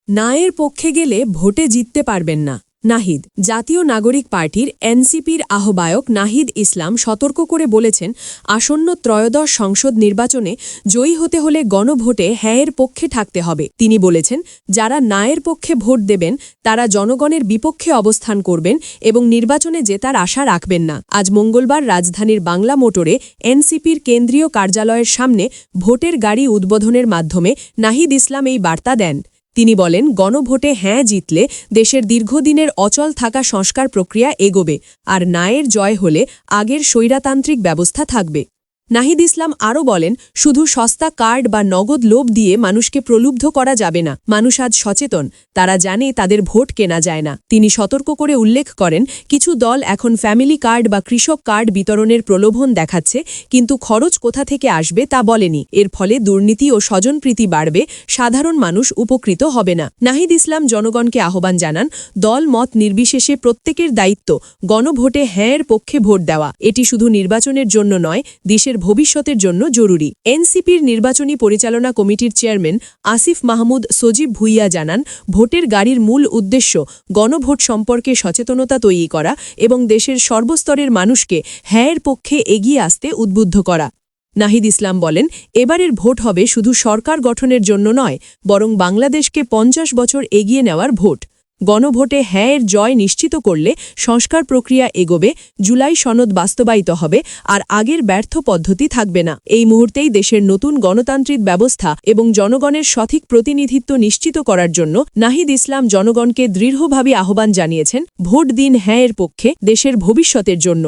নায়ের পক্ষে গেলে ভোটে জিততে পারবেন না। নাহিদ জাতীয় নাগরিক পার্টির এনসিপির আহ্বায়ক নাহিদ ইসলাম সতর্ক করে বলেছেন, আসন্ন ত্রয়োদশ সংসদ নির্বাচনে জয়ী হতে হলে গণভোটে হ্যাঁয়ের পক্ষে থাকতে হবে। তিনি বলেছেন, যারা নায়ের পক্ষে ভোট দেবেন তারা জনগণের বিপক্ষে অবস্থান করবেন এবং নির্বাচনে জেতার আশা রাখবেন না। আজ মঙ্গলবার রাজধানীর বাংলা মোটরে এনসিপির কেন্দ্রীয় কার্যালয়ের সামনে ভোটের গাড়ি উদ্বোধনের মাধ্যমে নাহিদ ইসলাম এই বার্তা দেন। তিনি বলেন, গণভোটে হ্যাঁ জিতলে দেশের দীর্ঘদিনের অচল থাকা সংস্কার প্রক্রিয়া এগোবে, আর নায়ের জয় হলে আগের স্বৈরতান্ত্রিক ব্যবস্থা থাকবে। নাহিদ ইসলাম আরও বলেন, শুধু সস্তা কার্ড বা নগদ লোভ দিয়ে মানুষকে প্রলুব্ধ করা যাবে না। মানুষ আজ সচেতন, তারা জানে তাদের ভোট কেনা যায় না। তিনি সতর্ক করে উল্লেখ করেন, কিছু দল এখন ফ্যামিলি কার্ড বা কৃষক কার্ড বিতরণের প্রলোভন দেখাচ্ছে, কিন্তু খরচ কোথা থেকে আসবে তা বলেনি। এর ফলে দুর্নীতি ও স্বজনপ্রীতি বাড়বে, সাধারণ মানুষ উপকৃত হবে না। নাহিদ ইসলাম জনগণকে আহ্বান জানান, দল মত নির্বিশেষে প্রত্যেকের দায়িত্ব গণভোটে হ্যাঁয়ের পক্ষে ভোট দেওয়া। এটি শুধু নির্বাচনের জন্য নয়, দেশের ভবিষ্যতের জন্য জরুরি। এনসিপির নির্বাচনী পরিচালনা কমিটির চেয়ারম্যান আসিফ মাহমুদ সজীব ভুইয়া জানান, ভোটের গাড়ির মূল উদ্দেশ্য গণভোট সম্পর্কে সচেতনতা তৈরি করা এবং দেশের সর্বস্তরের মানুষকে হ্যাঁয়ের পক্ষে এগিয়ে আসতে উদ্বুদ্ধ করা। নাহিদ ইসলাম বলেন, এবারের ভোট হবে শুধু সরকার গঠনের জন্য নয়, বরং বাংলাদেশকে ৫০ বছর এগিয়ে নেওয়ার ভোট। গণভোটে হ্যাঁয়ের জয় নিশ্চিত করলে সংস্কার প্রক্রিয়া এগোবে, জুলাই সনদ বাস্তবায়িত হবে, আর আগের ব্যর্থ পদ্ধতি থাকবে না। এই মুহূর্তেই দেশের নতুন গণতান্ত্রিক ব্যবস্থা এবং জনগণের সঠিক প্রতিনিধিত্ব নিশ্চিত করার জন্য নাহিদ ইসলাম জনগণকে দৃঢ়ভাবে আহ্বান জানিয়েছেন, ভোট দিন হ্যাঁয়ের পক্ষে, দেশের ভবিষ্যতের জন্য।